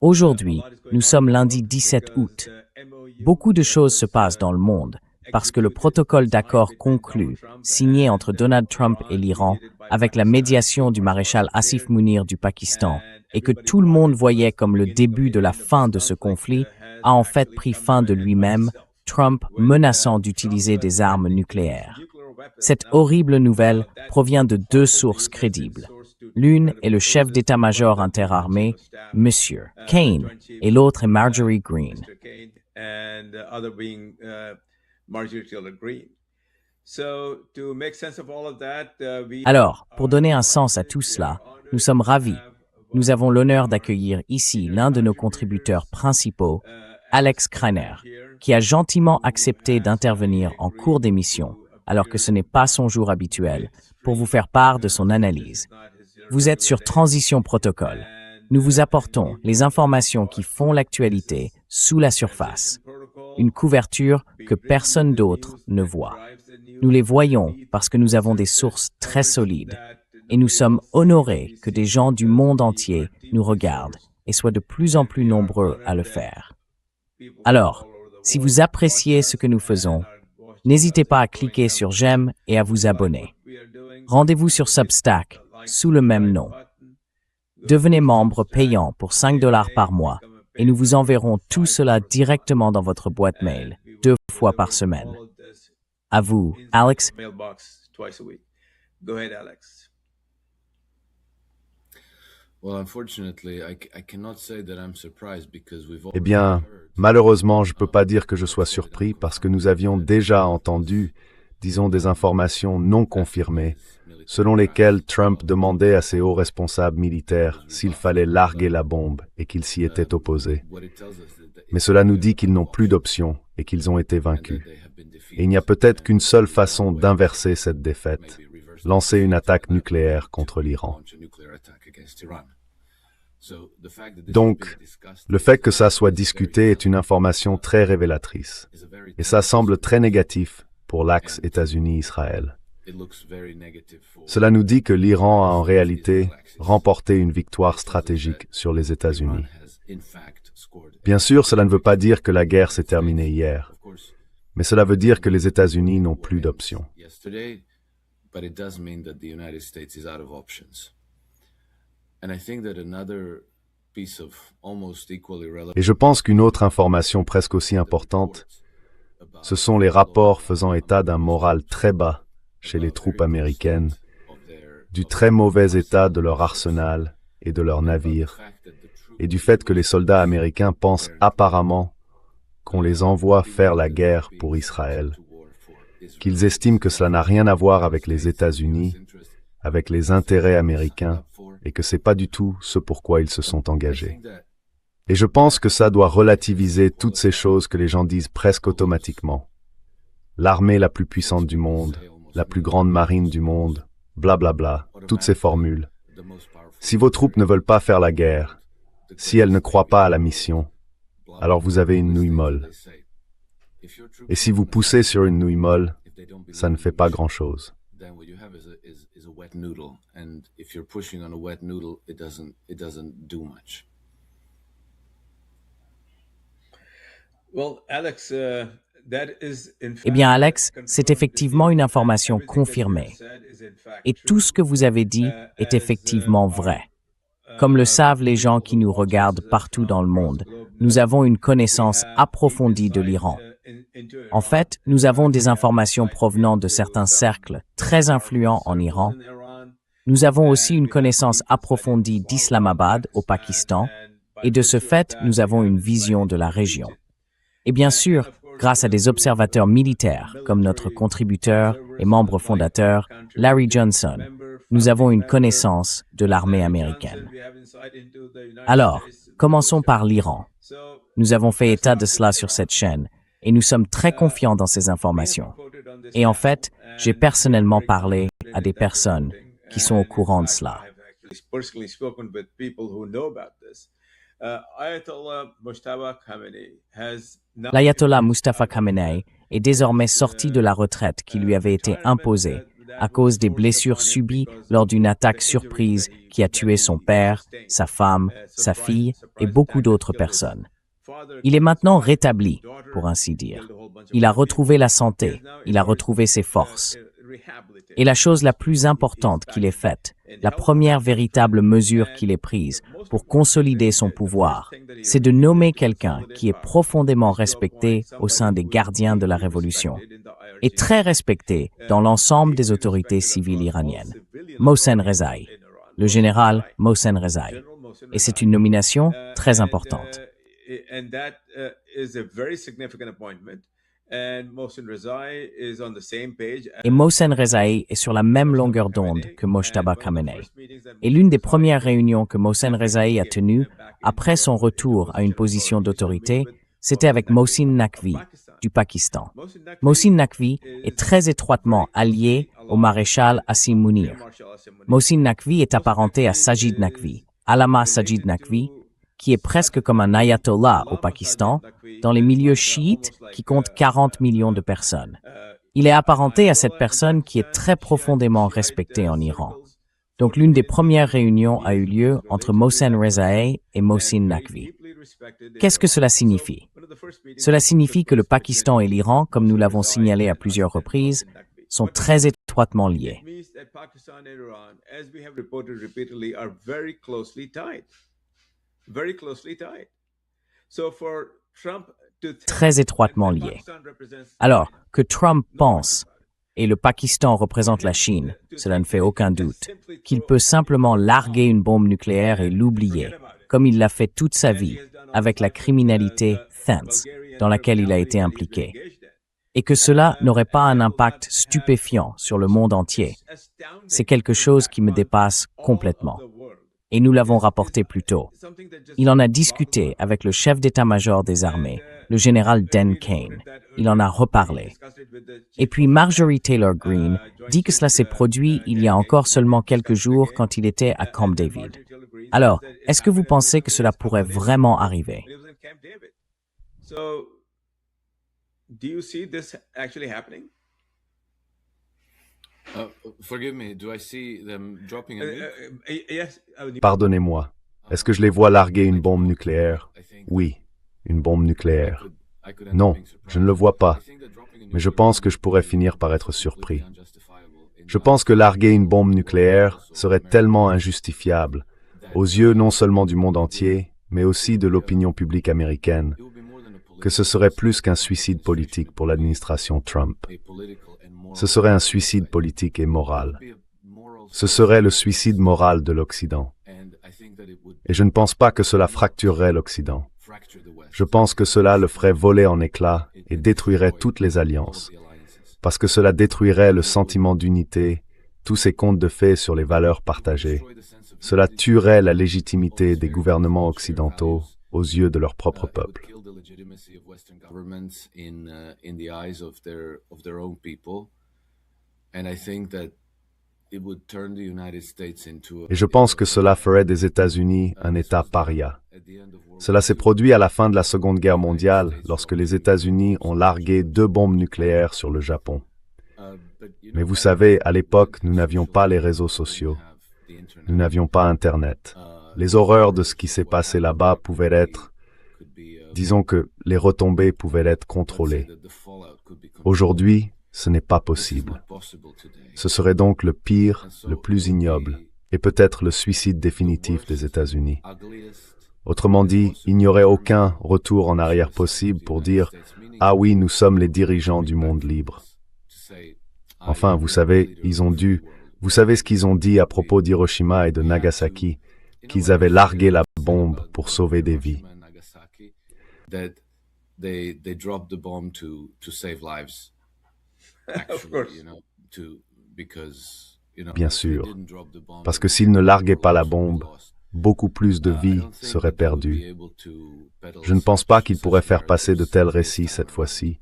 Aujourd'hui, nous sommes lundi 17 août. Beaucoup de choses se passent dans le monde parce que le protocole d'accord conclu, signé entre Donald Trump et l'Iran, avec la médiation du maréchal Asif Munir du Pakistan, et que tout le monde voyait comme le début de la fin de ce conflit, a en fait pris fin de lui-même, Trump menaçant d'utiliser des armes nucléaires. Cette horrible nouvelle provient de deux sources crédibles. L'une est le chef d'état-major interarmé, M. Kane, et l'autre est Marjorie Greene. Alors, pour donner un sens à tout cela, nous sommes ravis. Nous avons l'honneur d'accueillir ici l'un de nos contributeurs principaux, Alex Kreiner, qui a gentiment accepté d'intervenir en cours d'émission, alors que ce n'est pas son jour habituel, pour vous faire part de son analyse. Vous êtes sur Transition Protocol. Nous vous apportons les informations qui font l'actualité sous la surface. Une couverture que personne d'autre ne voit. Nous les voyons parce que nous avons des sources très solides et nous sommes honorés que des gens du monde entier nous regardent et soient de plus en plus nombreux à le faire. Alors, si vous appréciez ce que nous faisons, n'hésitez pas à cliquer sur j'aime et à vous abonner. Rendez-vous sur Substack sous le même nom. Devenez membre payant pour $5 par mois et nous vous enverrons tout cela directement dans votre boîte mail, 2 fois par semaine. À vous, Alex. Eh bien, malheureusement, je ne peux pas dire que je sois surpris parce que nous avions déjà entendu, disons, des informations non confirmées, selon lesquelles Trump demandait à ses hauts responsables militaires s'il fallait larguer la bombe et qu'ils s'y étaient opposés. Mais cela nous dit qu'ils n'ont plus d'option et qu'ils ont été vaincus. Et il n'y a peut-être qu'une seule façon d'inverser cette défaite, lancer une attaque nucléaire contre l'Iran. Donc, le fait que ça soit discuté est une information très révélatrice. Et ça semble très négatif pour l'axe États-Unis-Israël. Cela nous dit que l'Iran a en réalité remporté une victoire stratégique sur les États-Unis. Bien sûr, cela ne veut pas dire que la guerre s'est terminée hier, mais cela veut dire que les États-Unis n'ont plus d'options. Et je pense qu'une autre information presque aussi importante, ce sont les rapports faisant état d'un moral très bas chez les troupes américaines, du très mauvais état de leur arsenal et de leurs navires, et du fait que les soldats américains pensent apparemment qu'on les envoie faire la guerre pour Israël, qu'ils estiment que cela n'a rien à voir avec les États-Unis, avec les intérêts américains, et que c'est pas du tout ce pourquoi ils se sont engagés. Et je pense que ça doit relativiser toutes ces choses que les gens disent presque automatiquement. L'armée la plus puissante du monde, la plus grande marine du monde, blablabla, toutes ces formules. Si vos troupes ne veulent pas faire la guerre, si elles ne croient pas à la mission, alors vous avez une nouille molle. Et si vous poussez sur une nouille molle, ça ne fait pas grand-chose. Eh bien, Alex, c'est effectivement une information confirmée. Et tout ce que vous avez dit est effectivement vrai. Comme le savent les gens qui nous regardent partout dans le monde, nous avons une connaissance approfondie de l'Iran. En fait, nous avons des informations provenant de certains cercles très influents en Iran. Nous avons aussi une connaissance approfondie d'Islamabad au Pakistan, et de ce fait, nous avons une vision de la région. Et bien sûr, grâce à des observateurs militaires, comme notre contributeur et membre fondateur, Larry Johnson, nous avons une connaissance de l'armée américaine. Alors, commençons par l'Iran. Nous avons fait état de cela sur cette chaîne, et nous sommes très confiants dans ces informations. Et en fait, j'ai personnellement parlé à des personnes qui sont au courant de cela. L'ayatollah Mustafa Khamenei est désormais sorti de la retraite qui lui avait été imposée à cause des blessures subies lors d'une attaque surprise qui a tué son père, sa femme, sa fille et beaucoup d'autres personnes. Il est maintenant rétabli, pour ainsi dire. Il a retrouvé la santé, il a retrouvé ses forces. Et la chose la plus importante qu'il ait faite, la première véritable mesure qu'il ait prise pour consolider son pouvoir, c'est de nommer quelqu'un qui est profondément respecté au sein des gardiens de la révolution et très respecté dans l'ensemble des autorités civiles iraniennes, Mohsen Rezaei, le général Mohsen Rezaei. Et c'est une nomination très importante. Et Mohsen Rezaei est sur la même longueur d'onde que Mojtaba Khamenei. Et l'une des premières réunions que Mohsen Rezaei a tenues après son retour à une position d'autorité, c'était avec Mohsin Naqvi, du Pakistan. Mohsin Naqvi est très étroitement allié au maréchal Asim Munir. Mohsin Naqvi est apparenté à Sajid Naqvi, Allama Sajid Naqvi, qui est presque comme un ayatollah au Pakistan, dans les milieux chiites qui comptent 40 millions de personnes. Il est apparenté à cette personne qui est très profondément respectée en Iran. Donc l'une des premières réunions a eu lieu entre Mohsen Rezaei et Mohsin Naqvi. Qu'est-ce que cela signifie? Cela signifie que le Pakistan et l'Iran, comme nous l'avons signalé à plusieurs reprises, sont très étroitement liés. Très étroitement liés. Alors, que Trump pense, et le Pakistan représente la Chine, cela ne fait aucun doute, qu'il peut simplement larguer une bombe nucléaire et l'oublier, comme il l'a fait toute sa vie, avec la criminalité Thens, dans laquelle il a été impliqué, et que cela n'aurait pas un impact stupéfiant sur le monde entier. C'est quelque chose qui me dépasse complètement. Et nous l'avons rapporté plus tôt. Il en a discuté avec le chef d'état-major des armées, le général Dan Kane. Il en a reparlé. Et puis Marjorie Taylor Greene dit que cela s'est produit il y a encore seulement quelques jours quand il était à Camp David. Alors, est-ce que vous pensez que cela pourrait vraiment arriver? Pardonnez-moi. Est-ce que je les vois larguer une bombe nucléaire? Oui, une bombe nucléaire. Non, je ne le vois pas. Mais je pense que je pourrais finir par être surpris. Je pense que larguer une bombe nucléaire serait tellement injustifiable, aux yeux non seulement du monde entier, mais aussi de l'opinion publique américaine, que ce serait plus qu'un suicide politique pour l'administration Trump. Ce serait un suicide politique et moral. Ce serait le suicide moral de l'Occident. Et je ne pense pas que cela fracturerait l'Occident. Je pense que cela le ferait voler en éclats et détruirait toutes les alliances, parce que cela détruirait le sentiment d'unité, tous ces contes de fées sur les valeurs partagées. Cela tuerait la légitimité des gouvernements occidentaux aux yeux de leur propre peuple. Et je pense que cela ferait des États-Unis un État paria. Cela s'est produit à la fin de la Seconde Guerre mondiale, lorsque les États-Unis ont largué 2 bombes nucléaires sur le Japon. Mais vous savez, à l'époque, nous n'avions pas les réseaux sociaux. Nous n'avions pas Internet. Les horreurs de ce qui s'est passé là-bas pouvaient être, disons que les retombées pouvaient être contrôlées. Aujourd'hui, ce n'est pas possible. Ce serait donc le pire, le plus ignoble, et peut-être le suicide définitif des États-Unis. Autrement dit, il n'y aurait aucun retour en arrière possible pour dire « Ah oui, nous sommes les dirigeants du monde libre ». Enfin, vous savez, vous savez ce qu'ils ont dit à propos d'Hiroshima et de Nagasaki, qu'ils avaient largué la bombe pour sauver des vies. Bien sûr, parce que s'ils ne larguaient pas la bombe, beaucoup plus de vies seraient perdues. Je ne pense pas qu'ils pourraient faire passer de tels récits cette fois-ci.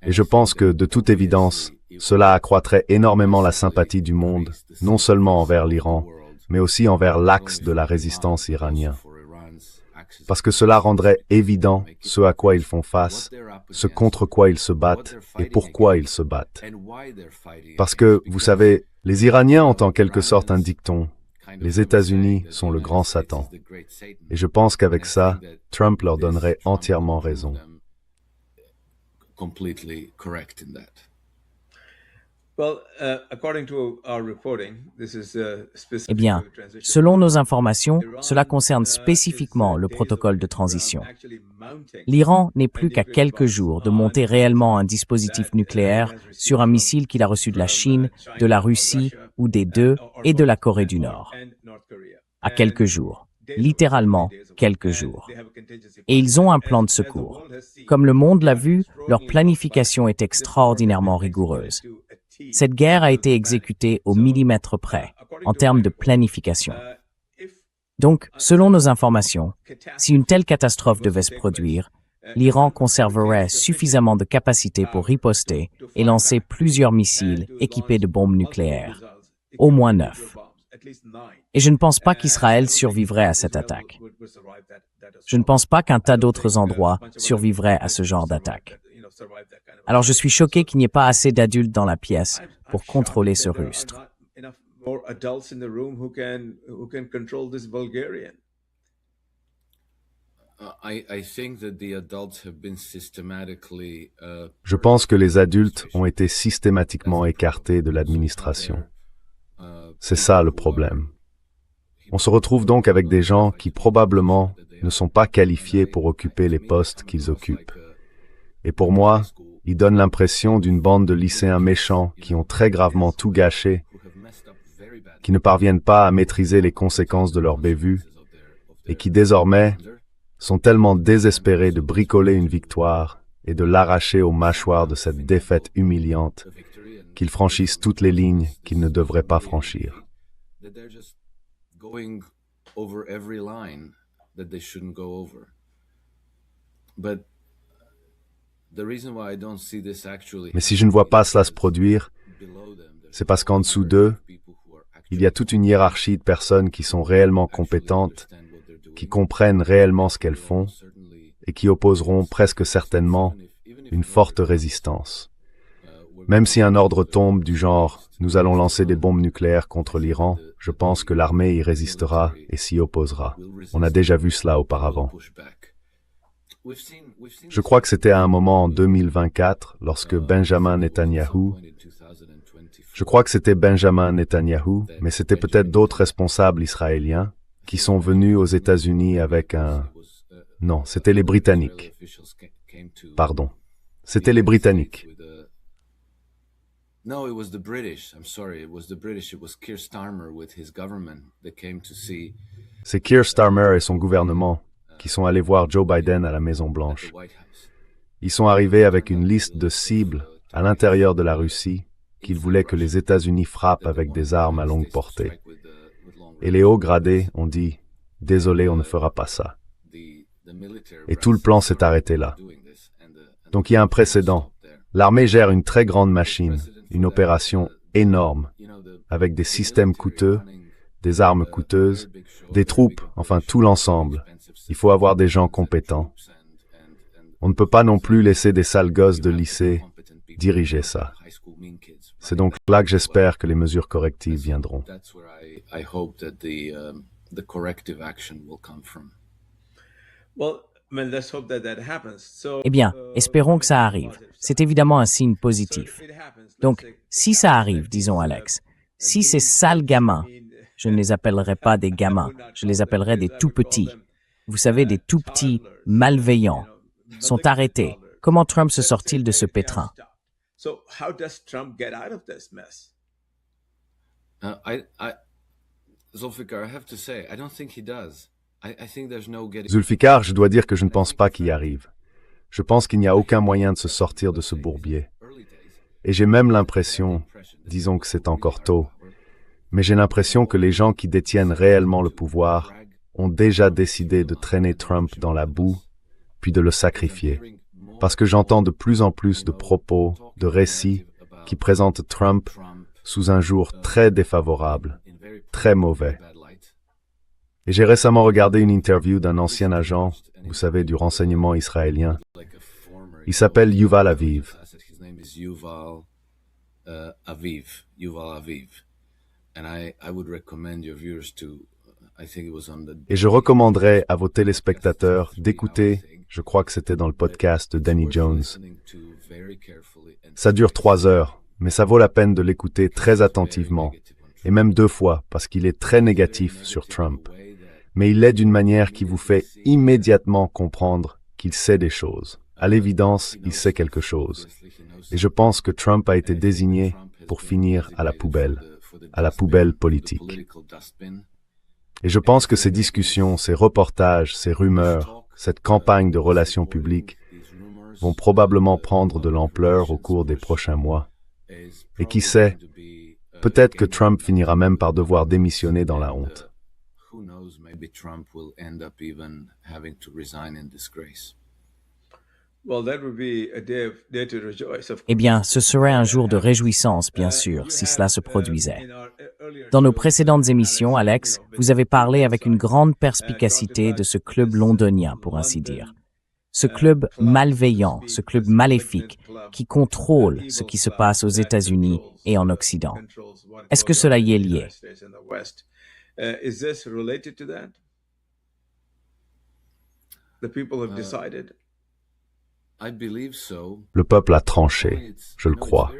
Et je pense que, de toute évidence, cela accroîtrait énormément la sympathie du monde, non seulement envers l'Iran, mais aussi envers l'axe de la résistance iranien. parce que cela rendrait évident ce à quoi ils font face, ce contre quoi ils se battent et pourquoi ils se battent. Parce que, vous savez, les Iraniens ont en quelque sorte un dicton. Les États-Unis sont le grand Satan. Et je pense qu'avec ça, Trump leur donnerait entièrement raison. Eh bien, selon nos informations, cela concerne spécifiquement le protocole de transition. L'Iran n'est plus qu'à quelques jours de monter réellement un dispositif nucléaire sur un missile qu'il a reçu de la Chine, de la Russie ou des deux et de la Corée du Nord. À quelques jours. Littéralement quelques jours. Et ils ont un plan de secours. Comme le monde l'a vu, leur planification est extraordinairement rigoureuse. Cette guerre a été exécutée au millimètre près, en termes de planification. Donc, selon nos informations, si une telle catastrophe devait se produire, l'Iran conserverait suffisamment de capacité pour riposter et lancer plusieurs missiles équipés de bombes nucléaires. Au moins 9. Et je ne pense pas qu'Israël survivrait à cette attaque. Je ne pense pas qu'un tas d'autres endroits survivraient à ce genre d'attaque. Alors je suis choqué qu'il n'y ait pas assez d'adultes dans la pièce pour contrôler ce rustre. Je pense que les adultes ont été systématiquement écartés de l'administration. C'est ça le problème. On se retrouve donc avec des gens qui probablement ne sont pas qualifiés pour occuper les postes qu'ils occupent. Et pour moi, ils donnent l'impression d'une bande de lycéens méchants qui ont très gravement tout gâché, qui ne parviennent pas à maîtriser les conséquences de leur bévue et qui désormais sont tellement désespérés de bricoler une victoire et de l'arracher aux mâchoires de cette défaite humiliante qu'ils franchissent toutes les lignes qu'ils ne devraient pas franchir. Mais si je ne vois pas cela se produire, c'est parce qu'en dessous d'eux, il y a toute une hiérarchie de personnes qui sont réellement compétentes, qui comprennent réellement ce qu'elles font et qui opposeront presque certainement une forte résistance. Même si un ordre tombe du genre « nous allons lancer des bombes nucléaires contre l'Iran », je pense que l'armée y résistera et s'y opposera. On a déjà vu cela auparavant. Je crois que c'était à un moment en 2024, lorsque Benjamin Netanyahou, mais c'était peut-être d'autres responsables israéliens, qui sont venus aux États-Unis avec un... Non, c'était les Britanniques. Pardon. C'était les Britanniques. No, it was the British. I'm sorry, it was the British. It was Keir Starmer with his government that came to see. C'est Keir Starmer et son gouvernement qui sont allés voir Joe Biden à la Maison-Blanche. Ils sont arrivés avec une liste de cibles à l'intérieur de la Russie qu'ils voulaient que les États-Unis frappent avec des armes à longue portée. Et les hauts gradés ont dit « Désolé, on ne fera pas ça ». Et tout le plan s'est arrêté là. Donc il y a un précédent. L'armée gère une très grande machine, une opération énorme, avec des systèmes coûteux, des armes coûteuses, des troupes, enfin tout l'ensemble. Il faut avoir des gens compétents. On ne peut pas non plus laisser des sales gosses de lycée diriger ça. C'est donc là que j'espère que les mesures correctives viendront. Eh bien, espérons que ça arrive. C'est évidemment un signe positif. Donc, si ça arrive, disons Alex, si ces sales gamins, je ne les appellerai pas des gamins, je les appellerai des tout-petits, vous savez, des tout-petits malveillants, sont arrêtés, comment Trump se sort-il de ce pétrin? Zulfikar, je dois dire que je ne pense pas qu'il y arrive. Je pense qu'il n'y a aucun moyen de se sortir de ce bourbier. Et j'ai même l'impression, disons que c'est encore tôt, mais j'ai l'impression que les gens qui détiennent réellement le pouvoir ont déjà décidé de traîner Trump dans la boue, puis de le sacrifier. Parce que j'entends de plus en plus de propos, de récits qui présentent Trump sous un jour très défavorable, très mauvais. Et j'ai récemment regardé une interview d'un ancien agent, vous savez, du renseignement israélien. Il s'appelle Yuval Aviv. Yuval Aviv. And I would recommend your viewers to, I think it was on the... Et je recommanderais à vos téléspectateurs d'écouter, je crois que c'était dans le podcast de Danny Jones. Ça dure 3 heures, mais ça vaut la peine de l'écouter très attentivement, et même 2 fois, parce qu'il est très négatif sur Trump. Mais il l'est d'une manière qui vous fait immédiatement comprendre qu'il sait des choses. À l'évidence, il sait quelque chose. Et je pense que Trump a été désigné pour finir à la poubelle politique. Et je pense que ces discussions, ces reportages, ces rumeurs, cette campagne de relations publiques vont probablement prendre de l'ampleur au cours des prochains mois. Et qui sait, peut-être que Trump finira même par devoir démissionner dans la honte. Eh bien, ce serait un jour de réjouissance, bien sûr, si cela se produisait. Dans nos précédentes émissions, Alex, vous avez parlé avec une grande perspicacité de ce club londonien, pour ainsi dire. Ce club malveillant, ce club maléfique, qui contrôle ce qui se passe aux États-Unis et en Occident. Est-ce que cela y est lié? Le peuple a tranché, je le crois.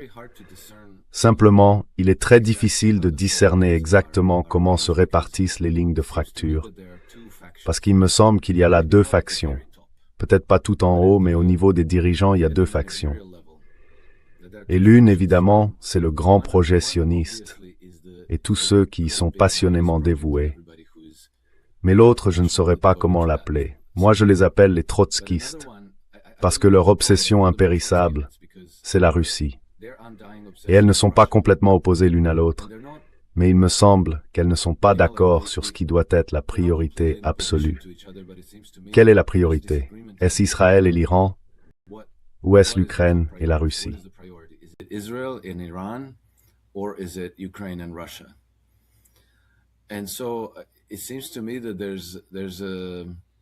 Simplement, il est très difficile de discerner exactement comment se répartissent les lignes de fracture, parce qu'il me semble qu'il y a là 2 factions. Peut-être pas tout en haut, mais au niveau des dirigeants, il y a 2 factions. Et l'une, évidemment, c'est le grand projet sioniste, et tous ceux qui y sont passionnément dévoués. Mais l'autre, je ne saurais pas comment l'appeler. Moi, je les appelle les trotskistes, parce que leur obsession impérissable, c'est la Russie. Et elles ne sont pas complètement opposées l'une à l'autre, mais il me semble qu'elles ne sont pas d'accord sur ce qui doit être la priorité absolue. Quelle est la priorité? Est-ce Israël et l'Iran? Ou est-ce l'Ukraine et la Russie?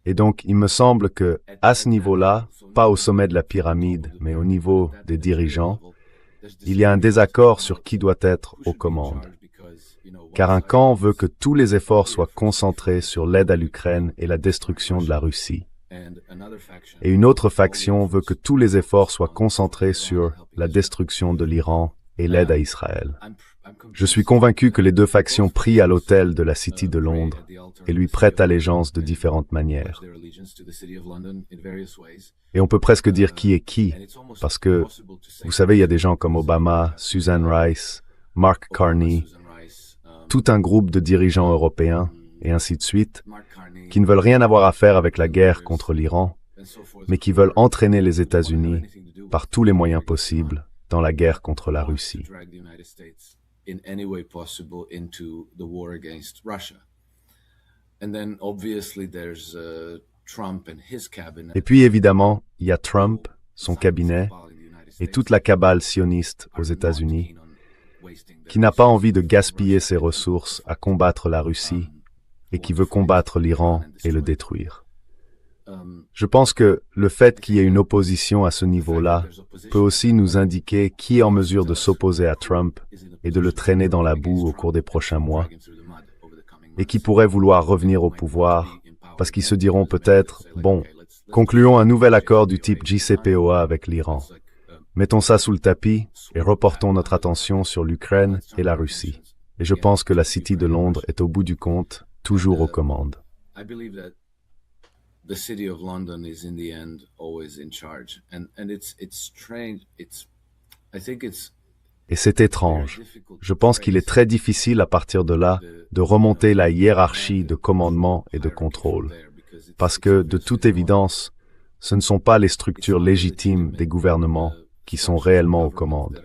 Et donc, il me semble que, à ce niveau-là, pas au sommet de la pyramide, mais au niveau des dirigeants, il y a un désaccord sur qui doit être aux commandes. Car un camp veut que tous les efforts soient concentrés sur l'aide à l'Ukraine et la destruction de la Russie. Et une autre faction veut que tous les efforts soient concentrés sur la destruction de l'Iran et l'aide à Israël. Je suis convaincu que les 2 factions prient à l'autel de la City de Londres et lui prêtent allégeance de différentes manières. Et on peut presque dire qui est qui, parce que, vous savez, il y a des gens comme Obama, Susan Rice, Mark Carney, tout un groupe de dirigeants européens, et ainsi de suite, qui ne veulent rien avoir à faire avec la guerre contre l'Iran, mais qui veulent entraîner les États-Unis, par tous les moyens possibles, dans la guerre contre la Russie. Et puis évidemment, il y a Trump, son cabinet, et toute la cabale sioniste aux États-Unis, qui n'a pas envie de gaspiller ses ressources à combattre la Russie et qui veut combattre l'Iran et le détruire. Je pense que le fait qu'il y ait une opposition à ce niveau-là peut aussi nous indiquer qui est en mesure de s'opposer à Trump et de le traîner dans la boue au cours des prochains mois, et qui pourrait vouloir revenir au pouvoir, parce qu'ils se diront peut-être, bon, concluons un nouvel accord du type JCPOA avec l'Iran. Mettons ça sous le tapis et reportons notre attention sur l'Ukraine et la Russie. Et je pense que la City de Londres est au bout du compte, toujours aux commandes. The city of London is in the end always in charge, and it's strange. I think it's. Et c'est étrange. Je pense qu'il est très difficile à partir de là de remonter la hiérarchie de commandement et de contrôle, parce que de toute évidence, ce ne sont pas les structures légitimes des gouvernements qui sont réellement aux commandes.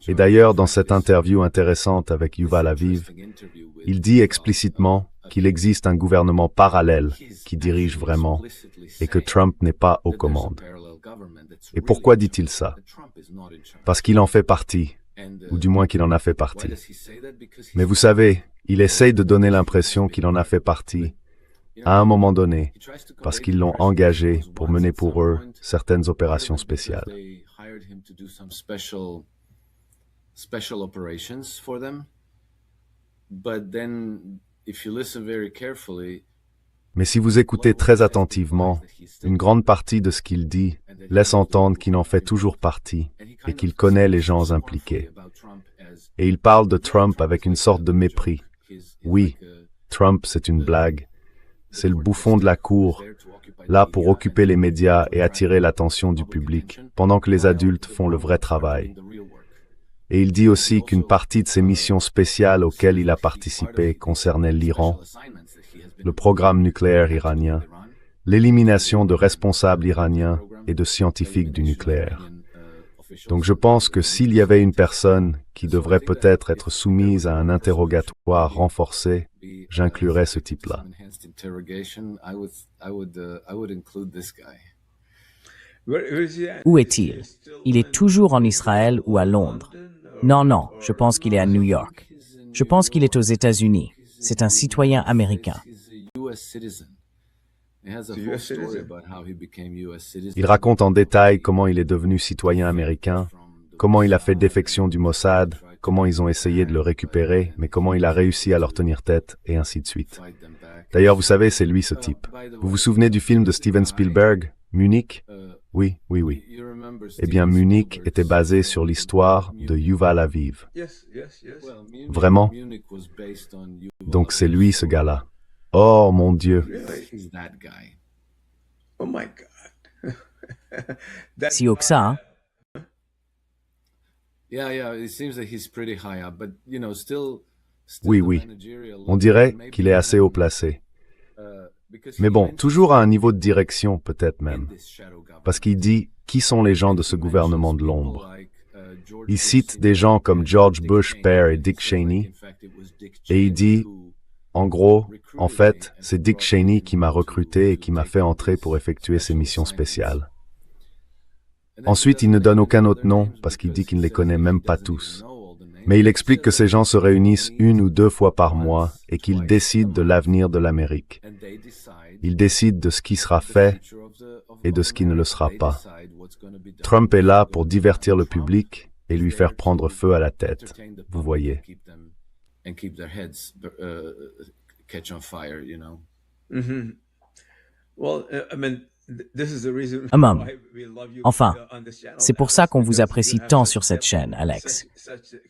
Et d'ailleurs, dans cette interview intéressante avec Yuval Aviv, il dit explicitement qu'il existe un gouvernement parallèle qui dirige vraiment et que Trump n'est pas aux commandes. Et pourquoi dit-il ça? Parce qu'il en fait partie, ou du moins qu'il en a fait partie. Mais vous savez, Il essaye de donner l'impression qu'il en a fait partie, à un moment donné, parce qu'ils l'ont engagé pour mener pour eux certaines opérations spéciales. Special operations for them, but then if you listen very carefully, mais si vous écoutez très attentivement, une grande partie de ce qu'il dit laisse entendre qu'il en fait toujours partie et qu'il connaît les gens impliqués. Et il parle de Trump avec une sorte de mépris. Oui, Trump, c'est une blague. C'est le bouffon de la cour, là pour occuper les médias et attirer l'attention du public, pendant que les adultes font le vrai travail. Et il dit aussi qu'une partie de ses missions spéciales auxquelles il a participé concernait l'Iran, le programme nucléaire iranien, l'élimination de responsables iraniens et de scientifiques du nucléaire. Donc je pense que s'il y avait une personne qui devrait peut-être être soumise à un interrogatoire renforcé, j'inclurais ce type-là. Où est-il? Il est toujours en Israël ou à Londres. Non, je pense qu'il est à New York. Je pense qu'il est aux États-Unis. C'est un citoyen américain. Il raconte en détail comment il est devenu citoyen américain, comment il a fait défection du Mossad, comment ils ont essayé de le récupérer, mais comment il a réussi à leur tenir tête, et ainsi de suite. D'ailleurs, vous savez, c'est lui ce type. Vous vous souvenez du film de Steven Spielberg, Munich? Oui. Eh bien, Munich était basé sur l'histoire de Yuval Aviv. Vraiment? Donc c'est lui ce gars-là. Oh mon Dieu! Si haut que ça, hein? Oui. On dirait qu'il est assez haut placé. Mais bon, toujours à un niveau de direction, peut-être même. Parce qu'il dit qui sont les gens de ce gouvernement de l'ombre. Il cite des gens comme George Bush père et Dick Cheney, et il dit, en gros, en fait, c'est Dick Cheney qui m'a recruté et qui m'a fait entrer pour effectuer ces missions spéciales. Ensuite, il ne donne aucun autre nom, parce qu'il dit qu'il ne les connaît même pas tous. Mais il explique que ces gens se réunissent 1 ou 2 fois par mois et qu'ils décident de l'avenir de l'Amérique. Ils décident de ce qui sera fait et de ce qui ne le sera pas. Trump est là pour divertir le public et lui faire prendre feu à la tête. Vous voyez. Enfin, c'est pour ça qu'on vous apprécie tant sur cette chaîne, Alex.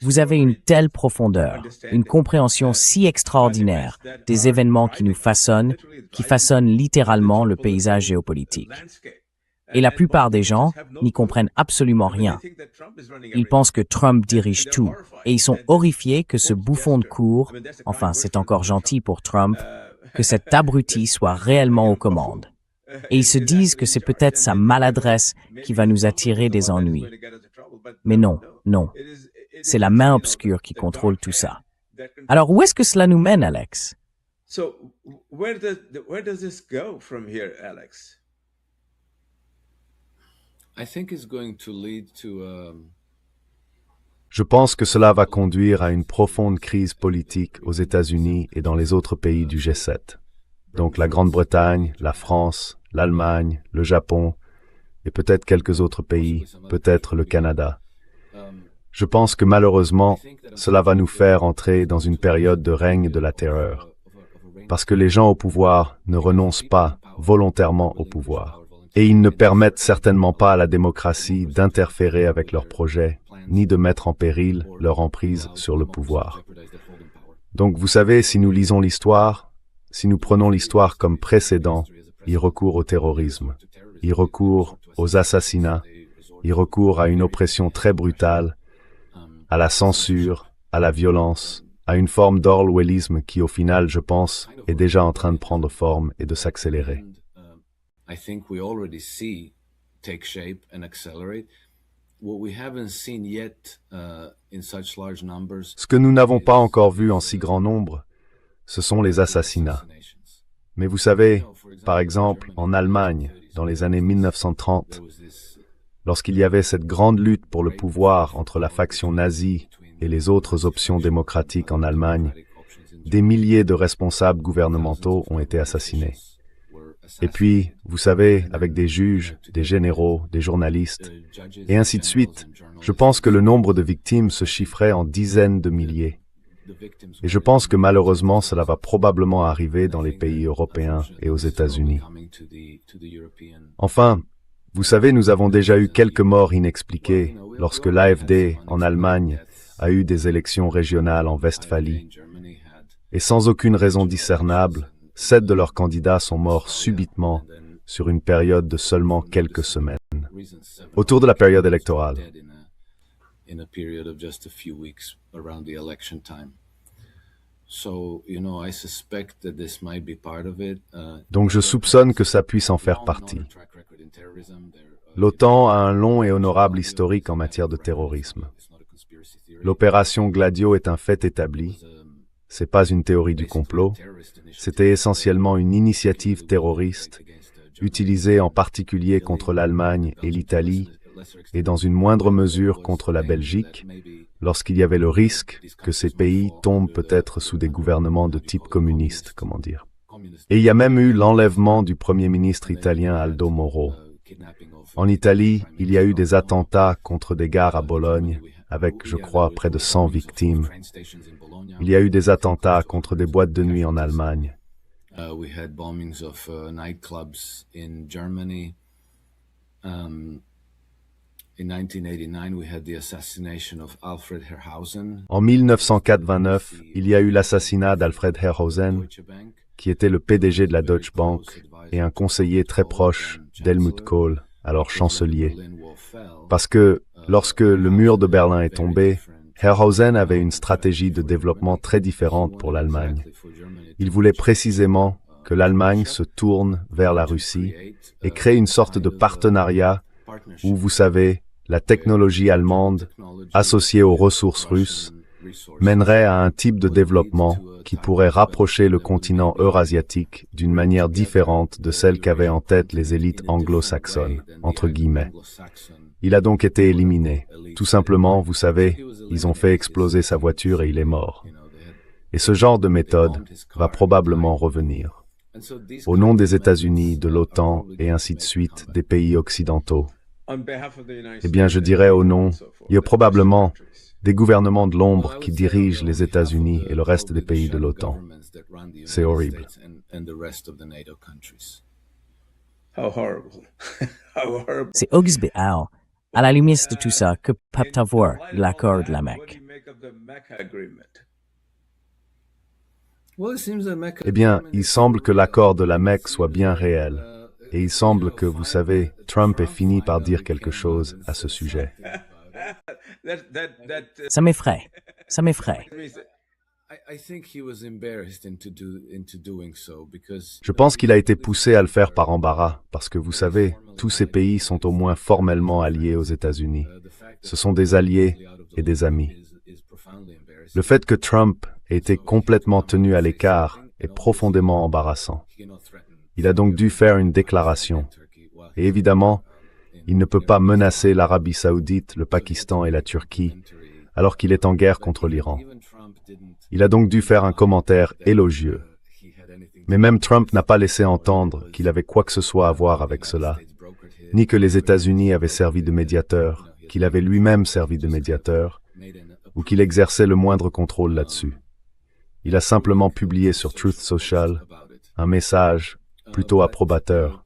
Vous avez une telle profondeur, une compréhension si extraordinaire des événements qui nous façonnent, qui façonnent littéralement le paysage géopolitique. Et la plupart des gens n'y comprennent absolument rien. Ils pensent que Trump dirige tout, et ils sont horrifiés que ce bouffon de cour, enfin c'est encore gentil pour Trump, que cet abruti soit réellement aux commandes. Et ils se disent que c'est peut-être sa maladresse qui va nous attirer des ennuis. Mais non. C'est la main obscure qui contrôle tout ça. Alors où est-ce que cela nous mène, Alex? Where does this go from here, Alex? Je pense que cela va conduire à une profonde crise politique aux États-Unis et dans les autres pays du G7. Donc la Grande-Bretagne, la France, l'Allemagne, le Japon, et peut-être quelques autres pays, peut-être le Canada. Je pense que malheureusement, cela va nous faire entrer dans une période de règne de la terreur, parce que les gens au pouvoir ne renoncent pas volontairement au pouvoir. Et ils ne permettent certainement pas à la démocratie d'interférer avec leurs projets, ni de mettre en péril leur emprise sur le pouvoir. Donc vous savez, si nous lisons l'histoire, si nous prenons l'histoire comme précédent, il recourt au terrorisme, il recourt aux assassinats, il recourt à une oppression très brutale, à la censure, à la violence, à une forme d'orwellisme qui, au final, je pense, est déjà en train de prendre forme et de s'accélérer. I think we already see take shape and accelerate. What we haven't seen yet in such large numbers. Ce que nous n'avons pas encore vu en si grand nombre, ce sont les assassinats. Mais vous savez, par exemple, en Allemagne, dans les années 1930, lorsqu'il y avait cette grande lutte pour le pouvoir entre la faction nazie et les autres options démocratiques en Allemagne, des milliers de responsables gouvernementaux ont été assassinés. Et puis, vous savez, avec des juges, des généraux, des journalistes, et ainsi de suite, je pense que le nombre de victimes se chiffrait en dizaines de milliers. Et je pense que malheureusement, cela va probablement arriver dans les pays européens et aux États-Unis. Enfin, vous savez, nous avons déjà eu quelques morts inexpliquées lorsque l'AfD, en Allemagne, a eu des élections régionales en Westphalie. Et sans aucune raison discernable, 7 de leurs candidats sont morts subitement sur une période de seulement quelques semaines, autour de la période électorale. Donc je soupçonne que ça puisse en faire partie. L'OTAN a un long et honorable historique en matière de terrorisme. L'opération Gladio est un fait établi. C'est pas une théorie du complot. C'était essentiellement une initiative terroriste, utilisée en particulier contre l'Allemagne et l'Italie, et dans une moindre mesure contre la Belgique, lorsqu'il y avait le risque que ces pays tombent peut-être sous des gouvernements de type communiste, comment dire. Et il y a même eu l'enlèvement du Premier ministre italien Aldo Moro. En Italie, il y a eu des attentats contre des gares à Bologne, avec, je crois, près de 100 victimes. Il y a eu des attentats contre des boîtes de nuit en Allemagne. En 1989, il y a eu l'assassinat d'Alfred Herrhausen, qui était le PDG de la Deutsche Bank et un conseiller très proche d'Helmut Kohl, alors chancelier. Parce que, lorsque le mur de Berlin est tombé, Herrhausen avait une stratégie de développement très différente pour l'Allemagne. Il voulait précisément que l'Allemagne se tourne vers la Russie et crée une sorte de partenariat où, vous savez, la technologie allemande, associée aux ressources russes, mènerait à un type de développement qui pourrait rapprocher le continent eurasiatique d'une manière différente de celle qu'avaient en tête les élites anglo-saxonnes, entre guillemets. Il a donc été éliminé. Tout simplement, vous savez, ils ont fait exploser sa voiture et il est mort. Et ce genre de méthode va probablement revenir. Au nom des États-Unis, de l'OTAN et ainsi de suite, des pays occidentaux. Eh bien, je dirais au nom, il y a probablement des gouvernements de l'ombre qui dirigent les États-Unis et le reste des pays de l'OTAN. C'est horrible. C'est Oxbéal, à la limite de tout ça, que peut avoir l'accord de la Mecque. Eh bien, il semble que l'accord de la Mecque soit bien réel. Et il semble que, vous savez, Trump ait fini par dire quelque chose à ce sujet. Ça m'effraie. Ça m'effraie. Je pense qu'il a été poussé à le faire par embarras, parce que, vous savez, tous ces pays sont au moins formellement alliés aux États-Unis. Ce sont des alliés et des amis. Le fait que Trump ait été complètement tenu à l'écart est profondément embarrassant. Il a donc dû faire une déclaration. Et évidemment, il ne peut pas menacer l'Arabie saoudite, le Pakistan et la Turquie, alors qu'il est en guerre contre l'Iran. Il a donc dû faire un commentaire élogieux. Mais même Trump n'a pas laissé entendre qu'il avait quoi que ce soit à voir avec cela, ni que les États-Unis avaient servi de médiateur, qu'il avait lui-même servi de médiateur, ou qu'il exerçait le moindre contrôle là-dessus. Il a simplement publié sur Truth Social un message plutôt approbateur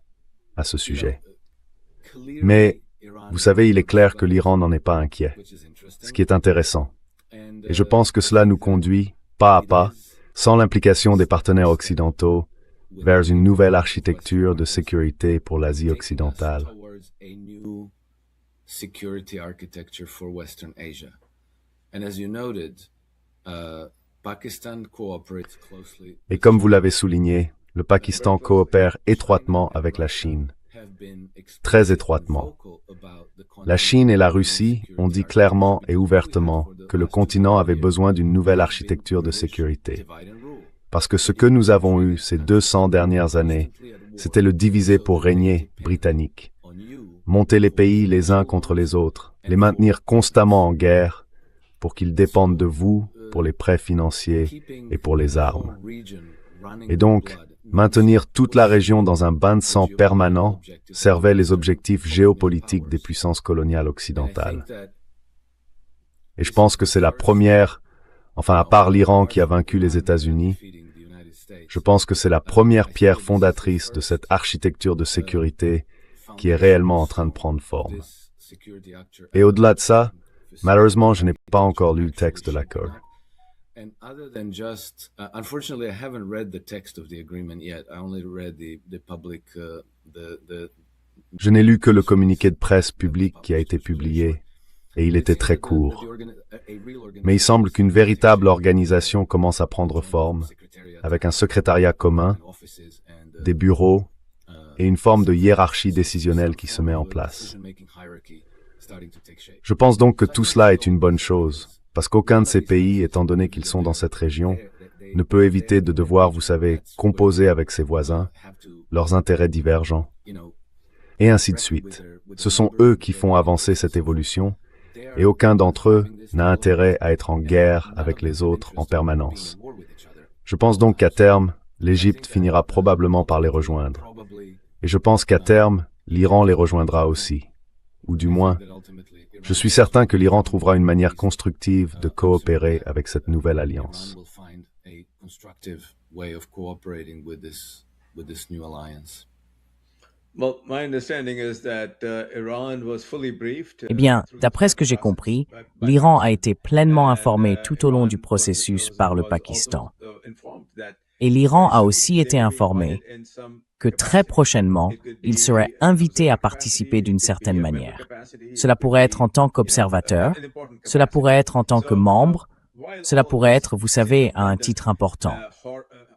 à ce sujet. Mais, vous savez, il est clair que l'Iran n'en est pas inquiet, ce qui est intéressant. Et je pense que cela nous conduit, pas à pas, sans l'implication des partenaires occidentaux, vers une nouvelle architecture de sécurité pour l'Asie occidentale. Et comme vous l'avez souligné, le Pakistan coopère étroitement avec la Chine, très étroitement. La Chine et la Russie ont dit clairement et ouvertement que le continent avait besoin d'une nouvelle architecture de sécurité. Parce que ce que nous avons eu ces 200 dernières années, c'était le diviser pour régner britannique. Monter les pays les uns contre les autres, les maintenir constamment en guerre pour qu'ils dépendent de vous pour les prêts financiers et pour les armes. Et donc, maintenir toute la région dans un bain de sang permanent servait les objectifs géopolitiques des puissances coloniales occidentales. Et je pense que c'est la première, enfin à part l'Iran qui a vaincu les États-Unis, je pense que c'est la première pierre fondatrice de cette architecture de sécurité qui est réellement en train de prendre forme. Et au-delà de ça, malheureusement, je n'ai pas encore lu le texte de l'accord. And other than just, unfortunately, I haven't read the text of the agreement yet. I only read the public, Je n'ai lu que le communiqué de presse public qui a été publié, et il était très court. Mais il semble qu'une véritable organisation commence à prendre forme, avec un secrétariat commun, des bureaux, et une forme de hiérarchie décisionnelle qui se met en place. Je pense donc que tout cela est une bonne chose. Parce qu'aucun de ces pays, étant donné qu'ils sont dans cette région, ne peut éviter de devoir, vous savez, composer avec ses voisins, leurs intérêts divergents, et ainsi de suite. Ce sont eux qui font avancer cette évolution, et aucun d'entre eux n'a intérêt à être en guerre avec les autres en permanence. Je pense donc qu'à terme, l'Égypte finira probablement par les rejoindre. Et je pense qu'à terme, l'Iran les rejoindra aussi. Ou du moins, je suis certain que l'Iran trouvera une manière constructive de coopérer avec cette nouvelle alliance. Eh bien, d'après ce que j'ai compris, l'Iran a été pleinement informé tout au long du processus par le Pakistan. Et l'Iran a aussi été informé que très prochainement, il serait invité à participer d'une certaine manière. Cela pourrait être en tant qu'observateur, cela pourrait être en tant que membre, cela pourrait être, vous savez, à un titre important.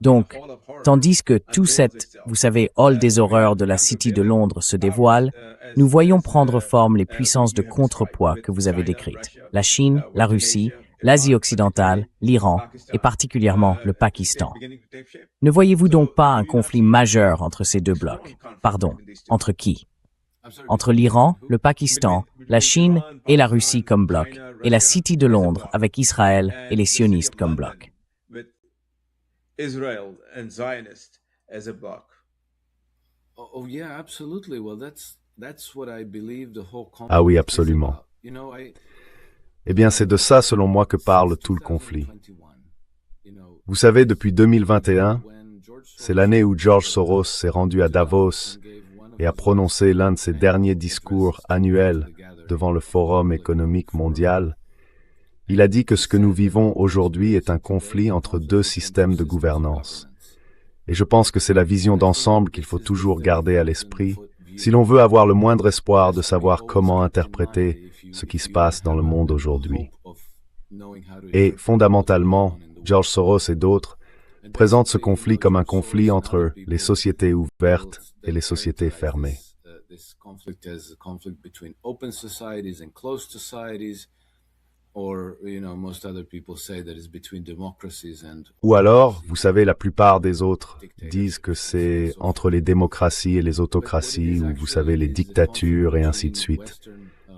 Donc, tandis que tout cette, vous savez, hall des horreurs de la City de Londres se dévoile, nous voyons prendre forme les puissances de contrepoids que vous avez décrites. La Chine, la Russie, l'Asie occidentale, l'Iran et particulièrement le Pakistan. Ne voyez-vous donc pas un conflit majeur entre ces deux blocs? Pardon, entre qui? Entre l'Iran, le Pakistan, la Chine et la Russie comme bloc, et la City de Londres avec Israël et les sionistes comme bloc. Ah oui, absolument. Eh bien, c'est de ça, selon moi, que parle tout le conflit. Vous savez, depuis 2021, c'est l'année où George Soros s'est rendu à Davos et a prononcé l'un de ses derniers discours annuels devant le Forum économique mondial. Il a dit que ce que nous vivons aujourd'hui est un conflit entre deux systèmes de gouvernance. Et je pense que c'est la vision d'ensemble qu'il faut toujours garder à l'esprit si l'on veut avoir le moindre espoir de savoir comment interpréter ce qui se passe dans le monde aujourd'hui. Et fondamentalement, George Soros et d'autres présentent ce conflit comme un conflit entre les sociétés ouvertes et les sociétés fermées. Ou alors, vous savez, la plupart des autres disent que c'est entre les démocraties et les autocraties, ou vous savez, les dictatures et ainsi de suite.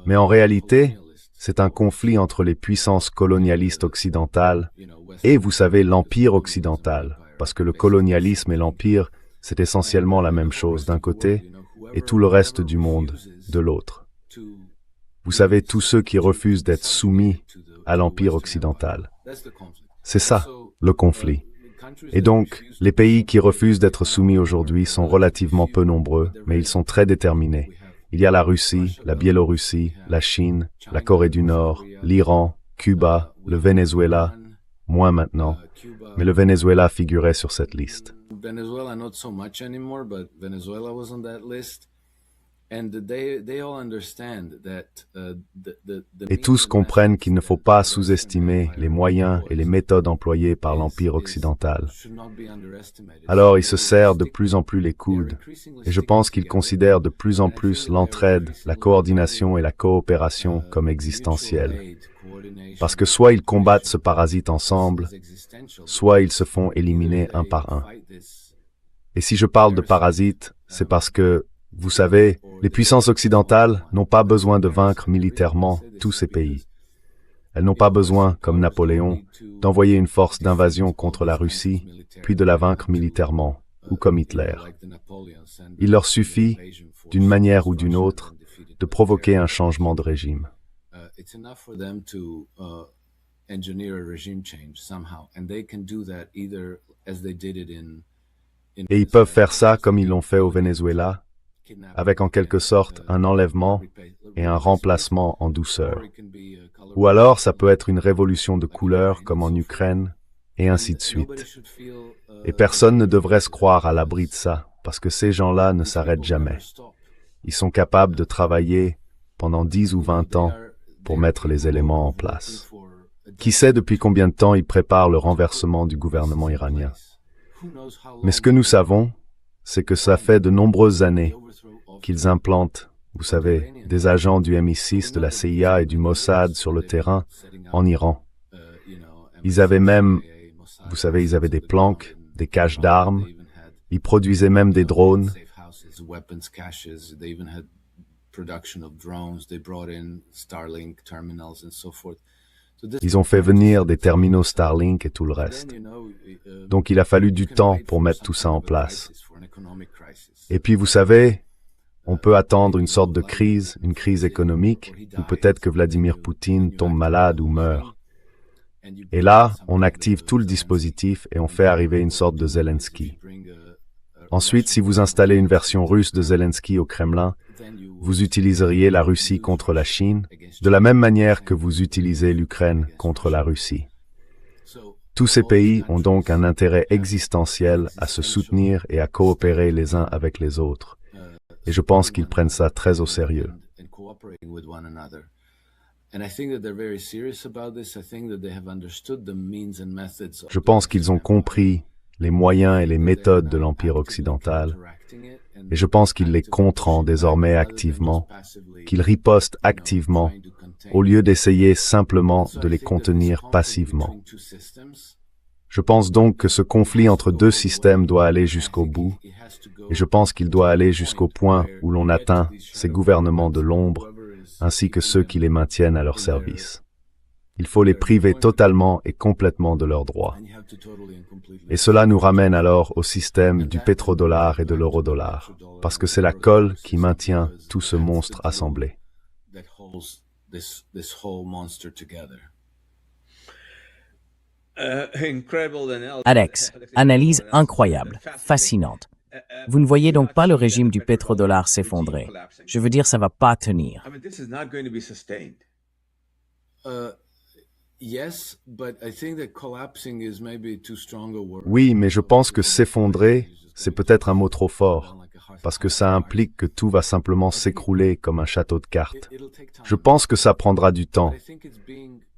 Mais en réalité, c'est un conflit entre les puissances colonialistes occidentales et, vous savez, l'empire occidental, parce que le colonialisme et l'empire, c'est essentiellement la même chose d'un côté, et tout le reste du monde de l'autre. Vous savez, tous ceux qui refusent d'être soumis à l'empire occidental. C'est ça, le conflit. Et donc, les pays qui refusent d'être soumis aujourd'hui sont relativement peu nombreux, mais ils sont très déterminés. Il y a la Russie, la Biélorussie, la Chine, la Corée du Nord, l'Iran, Cuba, le Venezuela, moins maintenant, mais le Venezuela figurait sur cette liste. Venezuela, not so much anymore, but Venezuela was on that list. Et tous comprennent qu'il ne faut pas sous-estimer les moyens et les méthodes employées par l'Empire occidental. Alors ils se serrent de plus en plus les coudes, et je pense qu'ils considèrent de plus en plus l'entraide, la coordination et la coopération comme existentielles. Parce que soit ils combattent ce parasite ensemble, soit ils se font éliminer un par un. Et si je parle de parasite, c'est parce que, vous savez, les puissances occidentales n'ont pas besoin de vaincre militairement tous ces pays. Elles n'ont pas besoin, comme Napoléon, d'envoyer une force d'invasion contre la Russie, puis de la vaincre militairement, ou comme Hitler. Il leur suffit, d'une manière ou d'une autre, de provoquer un changement de régime. Et ils peuvent faire ça comme ils l'ont fait au Venezuela, avec en quelque sorte un enlèvement et un remplacement en douceur. Ou alors ça peut être une révolution de couleur comme en Ukraine, et ainsi de suite. Et personne ne devrait se croire à l'abri de ça, parce que ces gens-là ne s'arrêtent jamais. Ils sont capables de travailler pendant 10 ou 20 ans pour mettre les éléments en place. Qui sait depuis combien de temps ils préparent le renversement du gouvernement iranien? Mais ce que nous savons, c'est que ça fait de nombreuses années qu'ils implantent, vous savez, des agents du MI6, de la CIA et du Mossad sur le terrain en Iran. Ils avaient même, vous savez, ils avaient des planques, des caches d'armes, ils produisaient même des drones. Ils ont fait venir des terminaux Starlink et tout le reste. Donc il a fallu du temps pour mettre tout ça en place. Et puis vous savez, on peut attendre une sorte de crise, une crise économique, ou peut-être que Vladimir Poutine tombe malade ou meurt. Et là, on active tout le dispositif et on fait arriver une sorte de Zelensky. Ensuite, si vous installez une version russe de Zelensky au Kremlin, vous utiliseriez la Russie contre la Chine, de la même manière que vous utilisez l'Ukraine contre la Russie. Tous ces pays ont donc un intérêt existentiel à se soutenir et à coopérer les uns avec les autres. Et je pense qu'ils prennent ça très au sérieux. Je pense qu'ils ont compris les moyens et les méthodes de l'Empire occidental, et je pense qu'ils les contrent désormais activement, qu'ils ripostent activement, au lieu d'essayer simplement de les contenir passivement. Je pense donc que ce conflit entre deux systèmes doit aller jusqu'au bout, et je pense qu'il doit aller jusqu'au point où l'on atteint ces gouvernements de l'ombre, ainsi que ceux qui les maintiennent à leur service. Il faut les priver totalement et complètement de leurs droits. Et cela nous ramène alors au système du pétrodollar et de l'eurodollar, parce que c'est la colle qui maintient tout ce monstre assemblé. Alex, analyse incroyable, fascinante. Vous ne voyez donc pas le régime du pétrodollar s'effondrer. Je veux dire, ça va pas tenir. Oui, mais je pense que s'effondrer, c'est peut-être un mot trop fort, parce que ça implique que tout va simplement s'écrouler comme un château de cartes. Je pense que ça prendra du temps,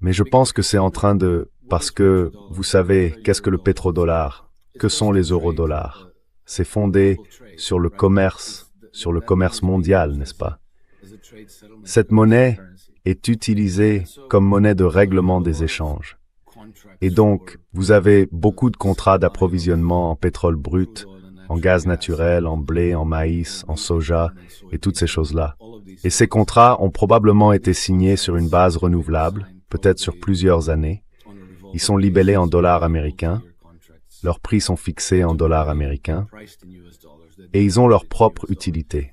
mais je pense que c'est en train de... Parce que, vous savez, qu'est-ce que le pétrodollar? Que sont les eurodollars? C'est fondé sur le commerce mondial, n'est-ce pas? Cette monnaie est utilisée comme monnaie de règlement des échanges. Et donc, vous avez beaucoup de contrats d'approvisionnement en pétrole brut, en gaz naturel, en blé, en maïs, en soja, et toutes ces choses-là. Et ces contrats ont probablement été signés sur une base renouvelable, peut-être sur plusieurs années. Ils sont libellés en dollars américains, leurs prix sont fixés en dollars américains, et ils ont leur propre utilité.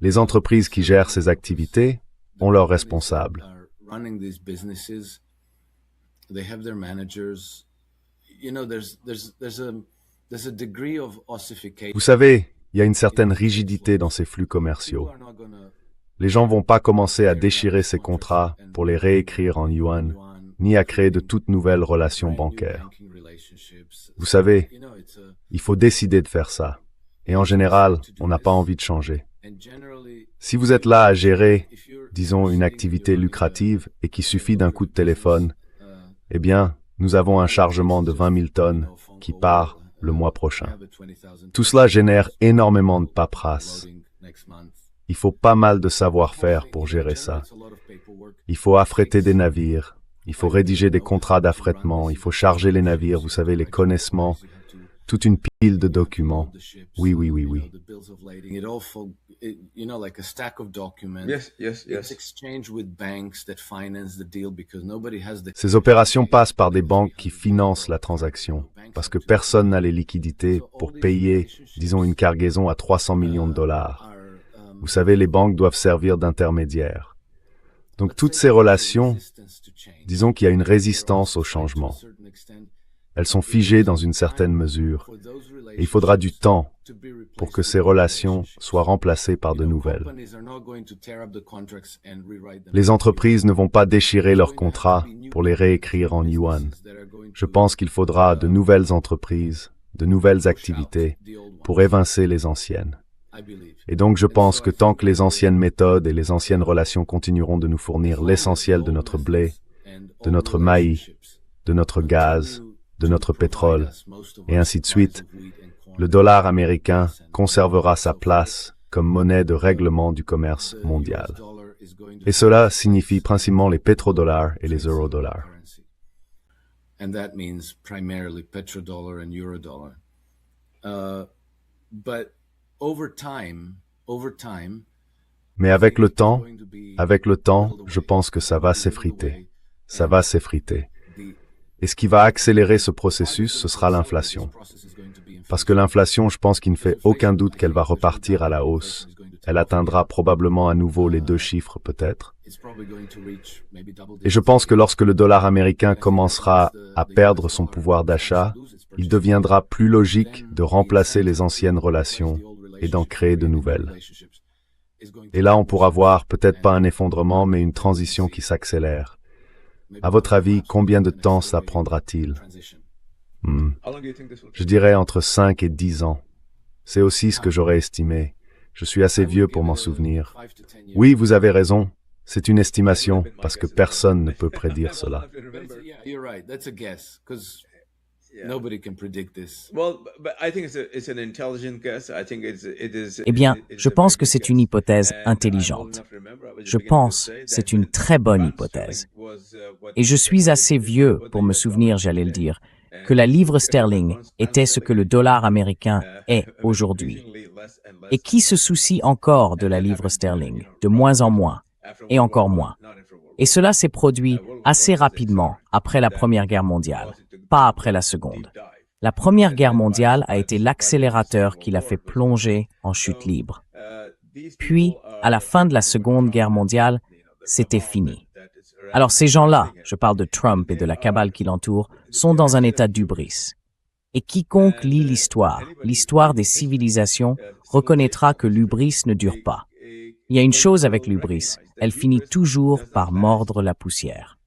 Les entreprises qui gèrent ces activités ont leurs responsables. Vous savez, il y a une certaine rigidité dans ces flux commerciaux. Les gens vont pas commencer à déchirer ces contrats pour les réécrire en yuan, ni à créer de toutes nouvelles relations bancaires. Vous savez, il faut décider de faire ça. Et en général, on n'a pas envie de changer. Si vous êtes là à gérer, disons, une activité lucrative et qu'il suffit d'un coup de téléphone, eh bien, nous avons un chargement de 20 000 tonnes qui part le mois prochain. Tout cela génère énormément de paperasse. Il faut pas mal de savoir-faire pour gérer ça. Il faut affréter des navires, il faut rédiger des contrats d'affrètement, il faut charger les navires, vous savez, les connaissements. toute une pile de documents. Oui, oui, oui, oui. Ces opérations passent par des banques qui financent la transaction, parce que personne n'a les liquidités pour payer, disons, une cargaison à 300 millions de dollars. Vous savez, les banques doivent servir d'intermédiaires. Donc toutes ces relations, disons qu'il y a une résistance au changement. Elles sont figées dans une certaine mesure. Et il faudra du temps pour que ces relations soient remplacées par de nouvelles. Les entreprises ne vont pas déchirer leurs contrats pour les réécrire en yuan. Je pense qu'il faudra de nouvelles entreprises, de nouvelles activités pour évincer les anciennes. Et donc je pense que tant que les anciennes méthodes et les anciennes relations continueront de nous fournir l'essentiel de notre blé, de notre maïs, de notre gaz, de notre pétrole, et ainsi de suite, le dollar américain conservera sa place comme monnaie de règlement du commerce mondial. Et cela signifie principalement les pétrodollars et les eurodollars. And that means primarily petrodollar and eurodollar. But over time, mais avec le temps, je pense que ça va s'effriter. Ça va s'effriter. Et ce qui va accélérer ce processus, ce sera l'inflation. Parce que l'inflation, je pense qu'il ne fait aucun doute qu'elle va repartir à la hausse. Elle atteindra probablement à nouveau les 2 chiffres peut-être. Et je pense que lorsque le dollar américain commencera à perdre son pouvoir d'achat, il deviendra plus logique de remplacer les anciennes relations et d'en créer de nouvelles. Et là, on pourra voir peut-être pas un effondrement, mais une transition qui s'accélère. À votre avis, combien de temps ça prendra-t-il? Je dirais entre 5 et 10 ans. C'est aussi ce que j'aurais estimé. Je suis assez vieux pour m'en souvenir. Oui, vous avez raison. C'est une estimation, parce que personne ne peut prédire cela. Eh bien, je pense que c'est une hypothèse intelligente. Je pense que c'est une très bonne hypothèse. Et je suis assez vieux pour me souvenir, j'allais le dire, que la livre sterling était ce que le dollar américain est aujourd'hui. Et qui se soucie encore de la livre sterling? De moins en moins, et encore moins. Et cela s'est produit assez rapidement après la Première Guerre mondiale, pas après la Seconde. La Première Guerre mondiale a été l'accélérateur qui l'a fait plonger en chute libre. Puis, à la fin de la Seconde Guerre mondiale, c'était fini. Alors ces gens-là, je parle de Trump et de la cabale qui l'entoure, sont dans un état d'hubris. Et quiconque lit l'histoire des civilisations, reconnaîtra que l'hubris ne dure pas. Il y a une chose avec l'hubris, elle finit toujours par mordre la poussière.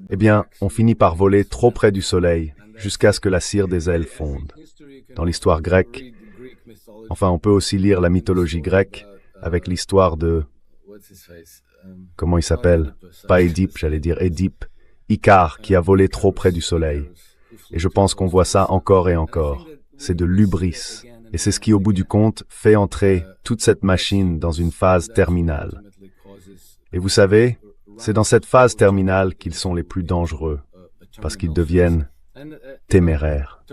Eh bien, on finit par voler trop près du soleil, jusqu'à ce que la cire des ailes fonde. Dans l'histoire grecque, enfin, on peut aussi lire la mythologie grecque, avec l'histoire de... Comment il s'appelle? Pas Édipe, j'allais dire Édipe. Icare, qui a volé trop près du soleil. Et je pense qu'on voit ça encore et encore. C'est de l'hubris. Et c'est ce qui, au bout du compte, fait entrer toute cette machine dans une phase terminale. Et vous savez, c'est dans cette phase terminale qu'ils sont les plus dangereux, parce qu'ils deviennent téméraires.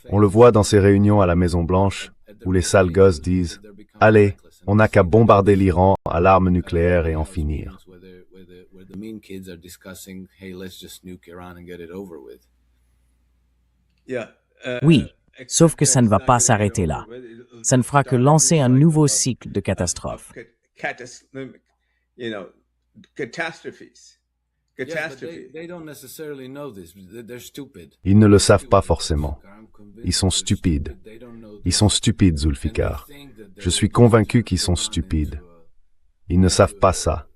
On le voit dans ces réunions à la Maison-Blanche, où les sales gosses disent « Allez, on n'a qu'à bombarder l'Iran à l'arme nucléaire et en finir. » Oui, sauf que ça ne va pas s'arrêter là. Ça ne fera que lancer un nouveau cycle de catastrophes. Ils ne le savent pas forcément. Ils sont stupides. Ils sont stupides, Zulfikar. Je suis convaincu qu'ils sont stupides. Ils ne savent pas ça.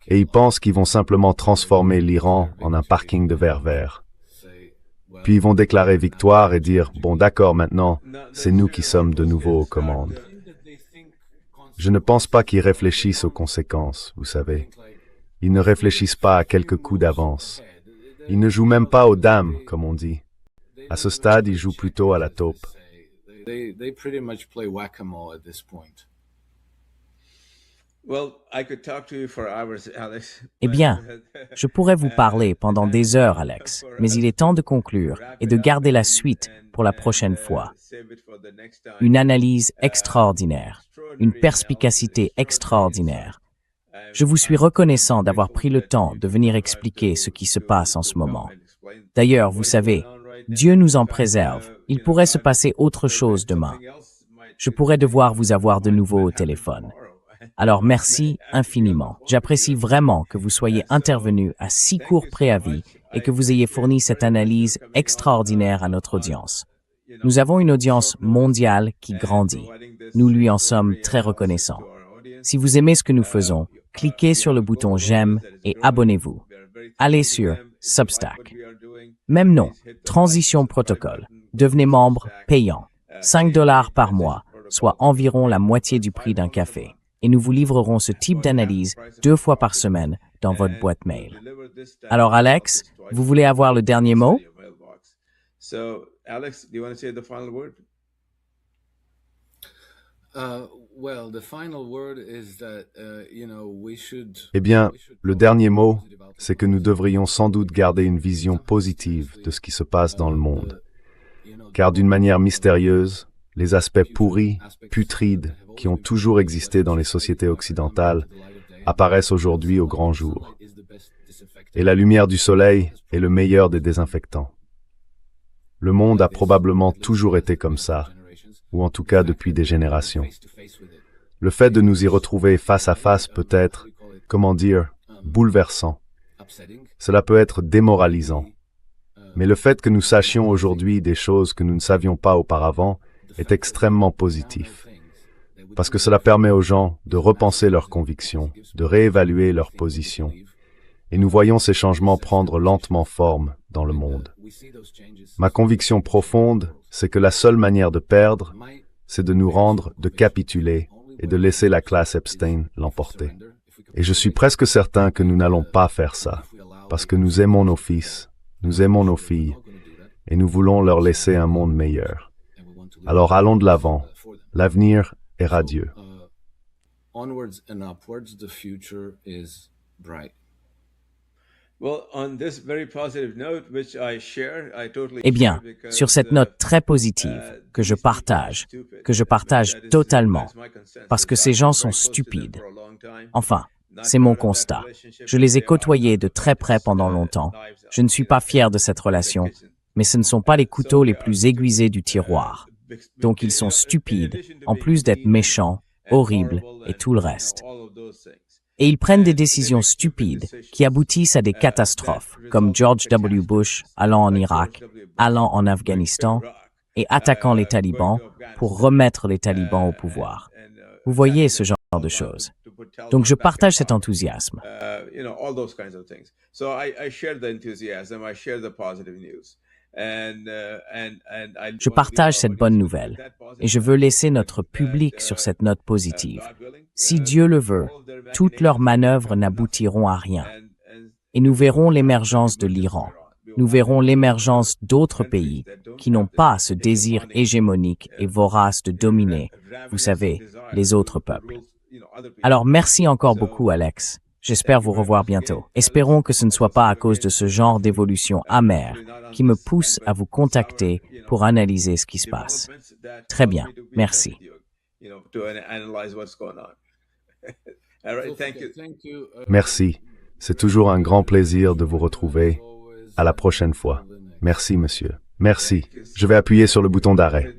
Et ils pensent qu'ils vont simplement transformer l'Iran en un parking de verre vert. Puis ils vont déclarer victoire et dire « Bon d'accord, maintenant, c'est nous qui sommes de nouveau aux commandes. » Je ne pense pas qu'ils réfléchissent aux conséquences, vous savez. Ils ne réfléchissent pas à quelques coups d'avance. Ils ne jouent même pas aux dames, comme on dit. À ce stade, ils jouent plutôt à la taupe. Well, I could talk to you for hours, Alex. Eh bien, je pourrais vous parler pendant des heures, Alex, mais il est temps de conclure et de garder la suite pour la prochaine fois. Une analyse extraordinaire, une perspicacité extraordinaire. Je vous suis reconnaissant d'avoir pris le temps de venir expliquer ce qui se passe en ce moment. D'ailleurs, vous savez, Dieu nous en préserve. Il pourrait se passer autre chose demain. Je pourrais devoir vous avoir de nouveau au téléphone. Alors merci infiniment. J'apprécie vraiment que vous soyez intervenu à si court préavis et que vous ayez fourni cette analyse extraordinaire à notre audience. Nous avons une audience mondiale qui grandit. Nous lui en sommes très reconnaissants. Si vous aimez ce que nous faisons, cliquez sur le bouton j'aime et abonnez-vous. Allez sur Substack. Même nom, Transition Protocol. Devenez membre payant. $5 par mois, soit environ la moitié du prix d'un café. Et nous vous livrerons ce type d'analyse 2 fois par semaine dans votre boîte mail. Alors Alex, vous voulez avoir le dernier mot? So, Alex, do you want to say the final word? Well, the final word is that, we should. Eh bien, le dernier mot, c'est que nous devrions sans doute garder une vision positive de ce qui se passe dans le monde. Car d'une manière mystérieuse, les aspects pourris, putrides, qui ont toujours existé dans les sociétés occidentales, apparaissent aujourd'hui au grand jour. Et la lumière du soleil est le meilleur des désinfectants. Le monde a probablement toujours été comme ça, ou en tout cas depuis des générations. Le fait de nous y retrouver face à face peut être, comment dire, bouleversant. Cela peut être démoralisant. Mais le fait que nous sachions aujourd'hui des choses que nous ne savions pas auparavant est extrêmement positif. Parce que cela permet aux gens de repenser leurs convictions, de réévaluer leurs positions. Et nous voyons ces changements prendre lentement forme dans le monde. Ma conviction profonde, c'est que la seule manière de perdre, c'est de nous rendre, de capituler et de laisser la classe Epstein l'emporter. Et je suis presque certain que nous n'allons pas faire ça, parce que nous aimons nos fils, nous aimons nos filles, et nous voulons leur laisser un monde meilleur. Alors allons de l'avant. L'avenir est radieux. Onwards and upwards, the future is bright. Eh bien, sur cette note très positive, que je partage totalement, parce que ces gens sont stupides. Enfin, c'est mon constat. Je les ai côtoyés de très près pendant longtemps. Je ne suis pas fier de cette relation, mais ce ne sont pas les couteaux les plus aiguisés du tiroir. Donc ils sont stupides, en plus d'être méchants, horribles et tout le reste. Et ils prennent des décisions stupides qui aboutissent à des catastrophes, comme George W. Bush allant en Irak, allant en Afghanistan et attaquant les talibans pour remettre les talibans au pouvoir. Vous voyez ce genre de choses. Donc je partage cet enthousiasme. Je partage cette bonne nouvelle et je veux laisser notre public sur cette note positive. Si Dieu le veut, toutes leurs manœuvres n'aboutiront à rien. Et nous verrons l'émergence de l'Iran. Nous verrons l'émergence d'autres pays qui n'ont pas ce désir hégémonique et vorace de dominer, vous savez, les autres peuples. Alors merci encore beaucoup, Alex. J'espère vous revoir bientôt. Espérons que ce ne soit pas à cause de ce genre d'évolution amère qui me pousse à vous contacter pour analyser ce qui se passe. Très bien, merci. Merci. C'est toujours un grand plaisir de vous retrouver. À la prochaine fois. Merci, monsieur. Merci. Je vais appuyer sur le bouton d'arrêt.